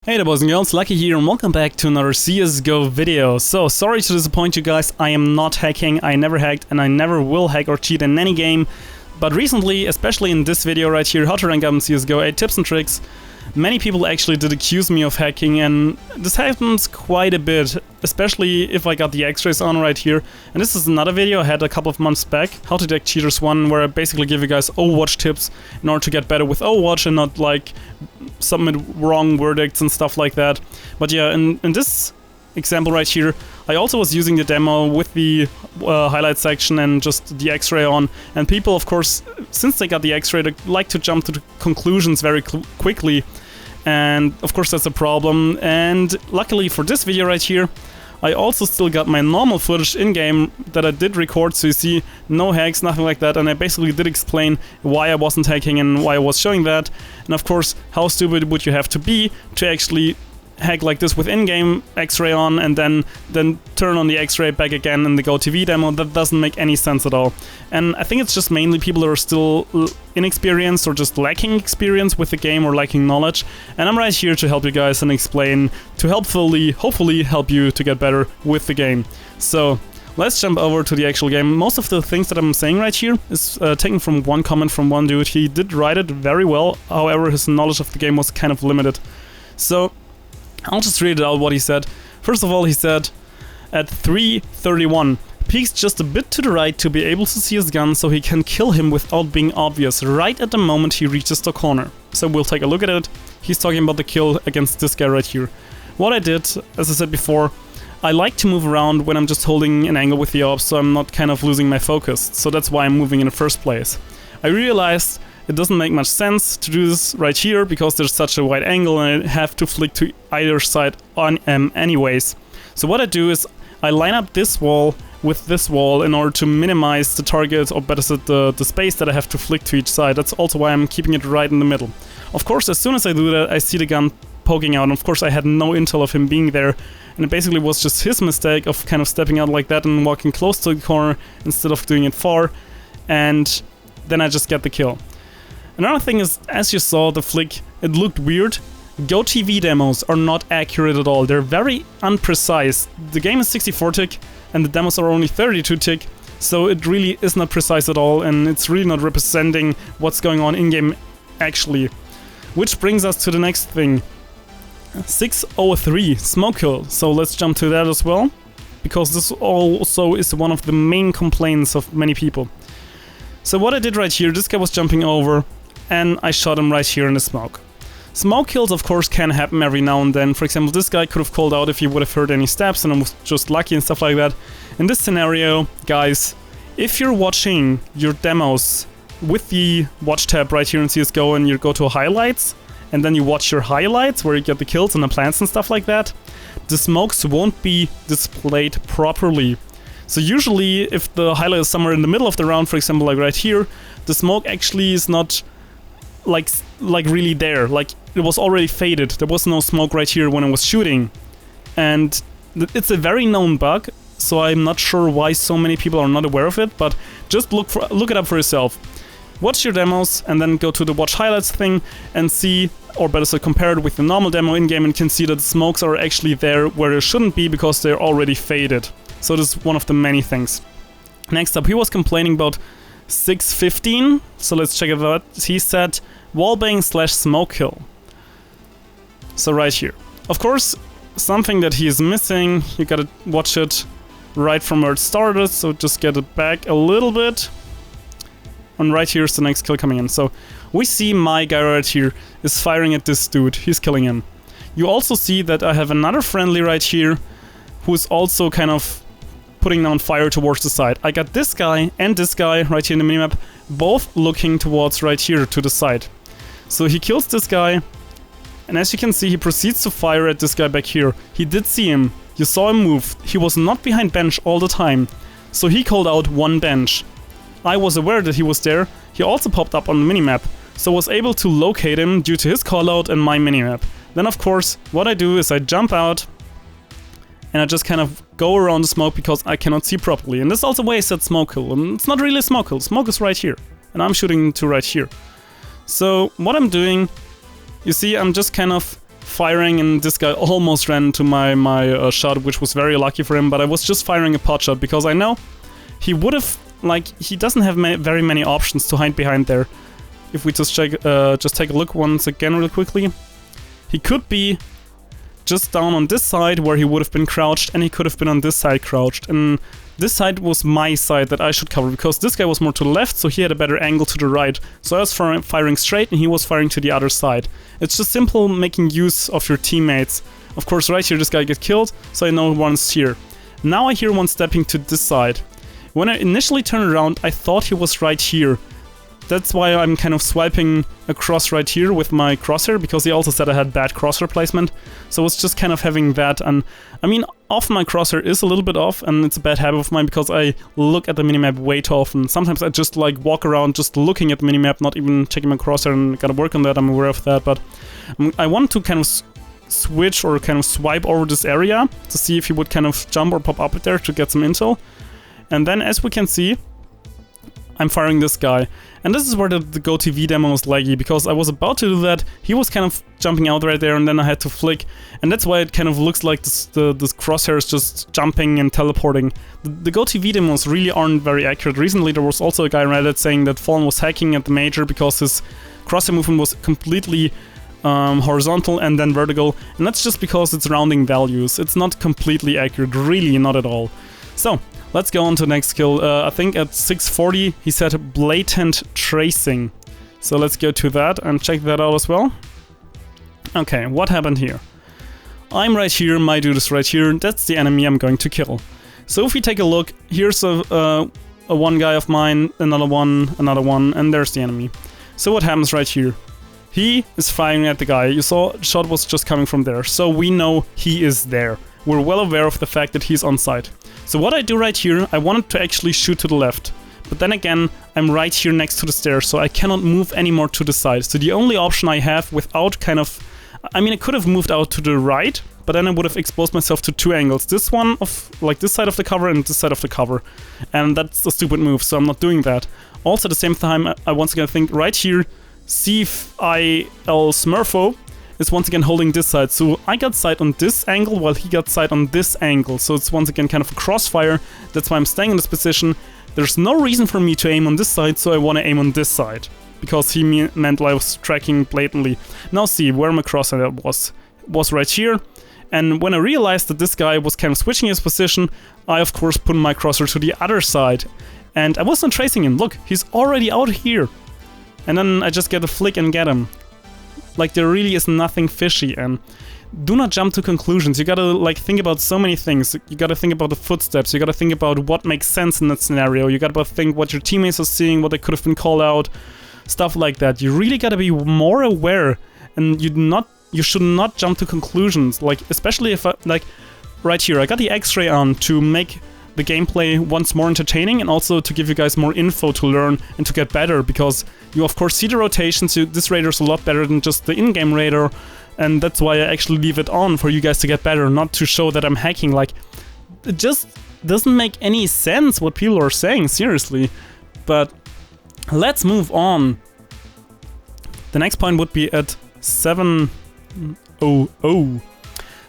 Hey there boys and girls, Lucky here and welcome back to another CSGO video. So, sorry to disappoint you guys, I am not hacking, I never hacked and I never will hack or cheat in any game. But recently, especially in this video right here, how to rank up in CSGO 8 tips and tricks, many people actually did accuse me of hacking, and this happens quite a bit, especially if I got the X-rays on right here. And this is another video I had a couple of months back, How to Detect Cheaters 1, where I basically give you guys Overwatch tips in order to get better with Overwatch and not like submit wrong verdicts and stuff like that. But yeah, in this example right here, I also was using the demo with the highlight section and just the X-ray on, and people, of course, since they got the X-ray, they like to jump to the conclusions very quickly, and of course that's a problem. And luckily for this video right here, I also still got my normal footage in-game that I did record, so you see no hacks, nothing like that, and I basically did explain why I wasn't hacking and why I was showing that. And of course, how stupid would you have to be to actually hack like this with in-game X-ray on and then turn on the X-ray back again in the Go TV demo? That doesn't make any sense at all. And I think it's just mainly people that are still inexperienced or just lacking experience with the game or lacking knowledge. And I'm right here to help you guys and explain, to hopefully help you to get better with the game. So let's jump over to the actual game. Most of the things that I'm saying right here is taken from one comment from one dude. He did write it very well, however his knowledge of the game was kind of limited. So I'll just read it out what he said. First of all, he said, at 3:31, peeks just a bit to the right to be able to see his gun so he can kill him without being obvious, right at the moment he reaches the corner. So we'll take a look at it. He's talking about the kill against this guy right here. What I did, as I said before, I like to move around when I'm just holding an angle with the AWP, so I'm not kind of losing my focus. So that's why I'm moving in the first place. I realized it doesn't make much sense to do this right here because there's such a wide angle and I have to flick to either side on anyways. So what I do is I line up this wall with this wall in order to minimize the target, or better said the space that I have to flick to each side. That's also why I'm keeping it right in the middle. Of course, as soon as I do that, I see the gun poking out, and of course I had no intel of him being there, and it basically was just his mistake of kind of stepping out like that and walking close to the corner instead of doing it far, and then I just get the kill. Another thing is, as you saw the flick, it looked weird. Go TV demos are not accurate at all. They're very unprecise. The game is 64 tick and the demos are only 32 tick, so it really is not precise at all, and it's really not representing what's going on in-game actually. Which brings us to the next thing. 603, smoke kill. So let's jump to that as well, because this also is one of the main complaints of many people. So what I did right here, this guy was jumping over, and I shot him right here in the smoke. Smoke kills, of course, can happen every now and then. For example, this guy could have called out if he would have heard any steps and I was just lucky and stuff like that. In this scenario, guys, if you're watching your demos with the watch tab right here in CSGO and you go to highlights, and then you watch your highlights where you get the kills and the plants and stuff like that, the smokes won't be displayed properly. So usually, if the highlight is somewhere in the middle of the round, for example, like right here, the smoke actually is not like really there. Like, it was already faded. There was no smoke right here when I was shooting, and it's a very known bug. So I'm not sure why so many people are not aware of it. But just look it up for yourself. Watch your demos and then go to the watch highlights thing and see, or better said, compare it with the normal demo in game, and can see that the smokes are actually there where they shouldn't be because they're already faded. So this is one of the many things. Next up, he was complaining about 615, so let's check it out. He said wallbang / smoke kill. So right here. Of course, something that he is missing, you gotta watch it right from where it started, so just get it back a little bit. And right here's the next kill coming in. So we see my guy right here is firing at this dude, he's killing him. You also see that I have another friendly right here who is also kind of putting down fire towards the side. I got this guy and this guy right here in the minimap, both looking towards right here to the side. So he kills this guy, and as you can see, he proceeds to fire at this guy back here. He did see him, you saw him move. He was not behind bench all the time, so he called out one bench. I was aware that he was there. He also popped up on the minimap, so was able to locate him due to his callout and my minimap. Then of course, what I do is I jump out, and I just kind of go around the smoke because I cannot see properly. And this is also why I said smoke kill. And it's not really a smoke kill. Smoke is right here. And I'm shooting to right here. So what I'm doing, you see, I'm just kind of firing, and this guy almost ran into my shot, which was very lucky for him, but I was just firing a pot shot because I know he would have, like, he doesn't have very many options to hide behind there. If we just take a look once again real quickly, he could be just down on this side where he would have been crouched, and he could have been on this side crouched, and this side was my side that I should cover because this guy was more to the left, so he had a better angle to the right. So I was firing straight and he was firing to the other side. It's just simple making use of your teammates. Of course, right here this guy gets killed, so I know one's here. Now I hear one stepping to this side. When I initially turned around, I thought he was right here. That's why I'm kind of swiping across right here with my crosshair, because he also said I had bad crosshair placement. So it's just kind of having that, and I mean, often my crosshair is a little bit off, and it's a bad habit of mine because I look at the minimap way too often. Sometimes I just like walk around just looking at the minimap, not even checking my crosshair, and gotta work on that, I'm aware of that, but I want to kind of switch or kind of swipe over this area to see if he would kind of jump or pop up there to get some intel. And then, as we can see, I'm firing this guy. And this is where the GoTV demo was laggy, because I was about to do that, he was kind of jumping out right there, and then I had to flick. And that's why it kind of looks like this crosshair is just jumping and teleporting. The GoTV demos really aren't very accurate. Recently there was also a guy on Reddit saying that Fallen was hacking at the Major because his crosshair movement was completely horizontal and then vertical. And that's just because it's rounding values. It's not completely accurate, really not at all. So, let's go on to the next skill. I think at 640 he said blatant tracing. So let's go to that and check that out as well. Okay, what happened here? I'm right here, my dude is right here, that's the enemy I'm going to kill. So if we take a look, here's a one guy of mine, another one, and there's the enemy. So what happens right here? He is firing at the guy. You saw the shot was just coming from there, so we know he is there. We're well aware of the fact that he's on site. So what I do right here, I wanted to actually shoot to the left. But then again, I'm right here next to the stairs, so I cannot move anymore to the side. So the only option I have without kind of... I mean, I could have moved out to the right, but then I would have exposed myself to two angles. This one of, like, this side of the cover and this side of the cover. And that's a stupid move, so I'm not doing that. Also, at the same time, I once again think right here, CFIL Smurfo is once again holding this side. So I got sight on this angle while he got sight on this angle. So it's once again kind of a crossfire. That's why I'm staying in this position. There's no reason for me to aim on this side, so I want to aim on this side. Because he meant I was tracking blatantly. Now see, where my crosshair was right here. And when I realized that this guy was kind of switching his position, I of course put my crosshair to the other side. And I wasn't tracing him. Look, he's already out here. And then I just get a flick and get him. Like, there really is nothing fishy, and do not jump to conclusions. You gotta, like, think about so many things. You gotta think about the footsteps, you gotta think about what makes sense in that scenario, you gotta think what your teammates are seeing, what they could have been called out, stuff like that. You really gotta be more aware, and you should not jump to conclusions. Like, especially if like, right here, I got the X-ray on to make the gameplay once more entertaining, and also to give you guys more info to learn and to get better, because you of course see the rotations. This radar is a lot better than just the in-game radar, and that's why I actually leave it on for you guys to get better, not to show that I'm hacking. Like, it just doesn't make any sense what people are saying, seriously. But let's move on. The next point would be at 700.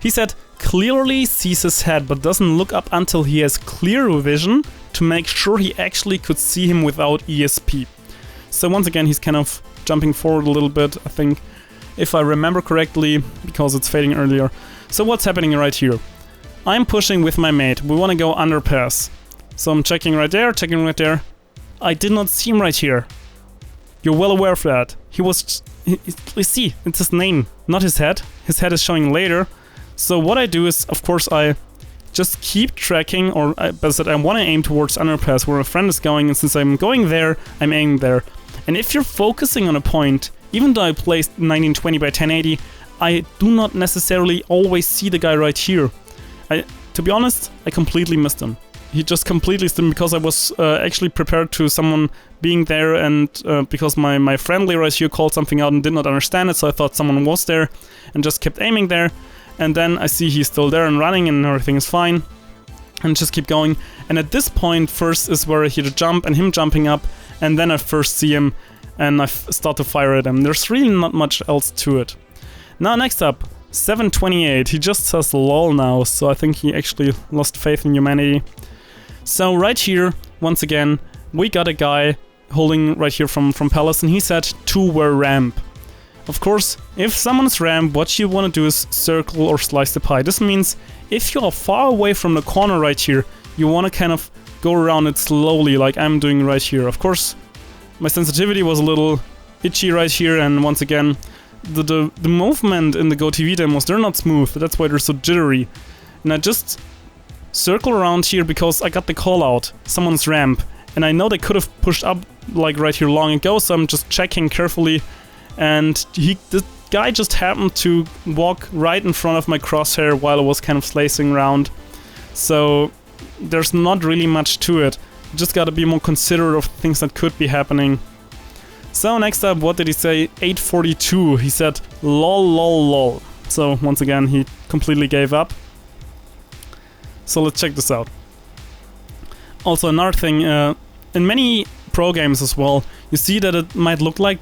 He said, clearly sees his head, but doesn't look up until he has clear vision to make sure he actually could see him without ESP. So once again, he's kind of jumping forward a little bit, I think, if I remember correctly, because it's fading earlier. So what's happening right here? I'm pushing with my mate. We want to go underpass. So I'm checking right there, checking right there. I did not see him right here. You're well aware of that. He was... Let's see, it's his name, not his head. His head is showing later. So what I do is, of course, I just keep tracking, or I want to aim towards underpass where a friend is going, and since I'm going there, I'm aiming there. And if you're focusing on a point, even though I placed 1920 by 1080, I do not necessarily always see the guy right here. To be honest, I completely missed him. He just completely missed him because I was actually prepared to someone being there, and because my friendly right here called something out and did not understand it, so I thought someone was there and just kept aiming there. And then I see he's still there and running and everything is fine. And just keep going. And at this point, first is where I hear the jump and him jumping up. And then I first see him and I start to fire at him. There's really not much else to it. Now next up, 728, he just says lol now, so I think he actually lost faith in humanity. So right here, once again, we got a guy holding right here from Palace, and he said to where ramp. Of course, if someone's ramp, what you want to do is circle or slice the pie. This means if you are far away from the corner right here, you want to kind of go around it slowly, like I'm doing right here. Of course, my sensitivity was a little itchy right here, and once again, the movement in the GoTV demos, they're not smooth, that's why they're so jittery. And I just circle around here because I got the call out, someone's ramp, and I know they could have pushed up like right here long ago, so I'm just checking carefully, and the guy just happened to walk right in front of my crosshair while I was kind of slicing around. So there's not really much to it. You just gotta be more considerate of things that could be happening. So next up, what did he say? 842. He said lol lol lol. So once again, he completely gave up. So let's check this out. Also another thing, in many pro games as well, you see that it might look like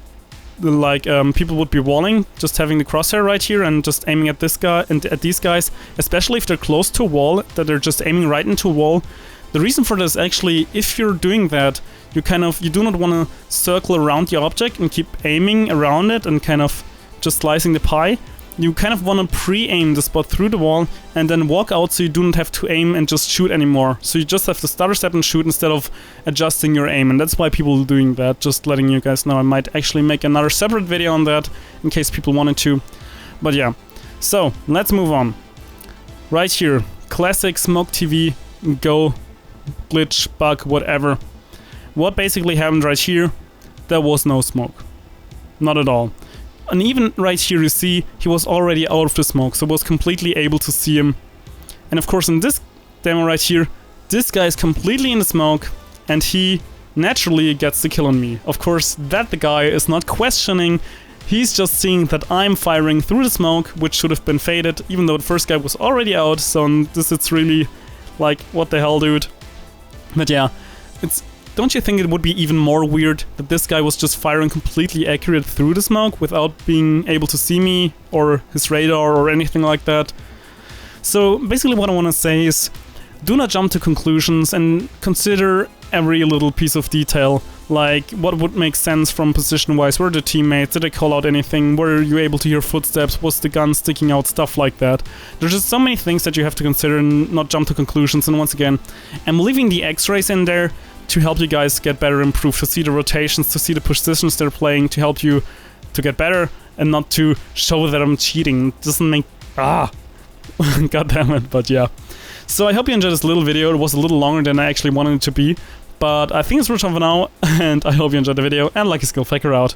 people would be walling, just having the crosshair right here and just aiming at this guy and at these guys, especially if they're close to a wall, that they're just aiming right into a wall. The reason for this, actually, if you're doing that, you do not want to circle around the object and keep aiming around it and kind of just slicing the pie. You kind of want to pre-aim the spot through the wall and then walk out, so you do not have to aim and just shoot anymore. So you just have to stutter step and shoot instead of adjusting your aim, and that's why people are doing that. Just letting you guys know. I might actually make another separate video on that in case people wanted to. But yeah, so let's move on. Right here, classic smoke TV, go, glitch, bug, whatever. What basically happened right here? There was no smoke. Not at all. And even right here you see he was already out of the smoke, so was completely able to see him. And of course in this demo right here, this guy is completely in the smoke and he naturally gets the kill on me. Of course that the guy is not questioning, he's just seeing that I'm firing through the smoke, which should have been faded, even though the first guy was already out. So in this it's really like, what the hell, dude. But yeah, don't you think it would be even more weird that this guy was just firing completely accurate through the smoke without being able to see me or his radar or anything like that? So basically what I want to say is, do not jump to conclusions and consider every little piece of detail, like what would make sense from position-wise, where are the teammates, did they call out anything, were you able to hear footsteps, was the gun sticking out, stuff like that. There's just so many things that you have to consider and not jump to conclusions. And once again, I'm leaving the X-rays in there to help you guys get better, improve, to see the rotations, to see the positions they're playing, to help you to get better and not to show that I'm cheating. It doesn't make... God damn it, but yeah. So I hope you enjoyed this little video. It was a little longer than I actually wanted it to be, but I think it's worth it for now, and I hope you enjoyed the video, and LuckySkillFaker out.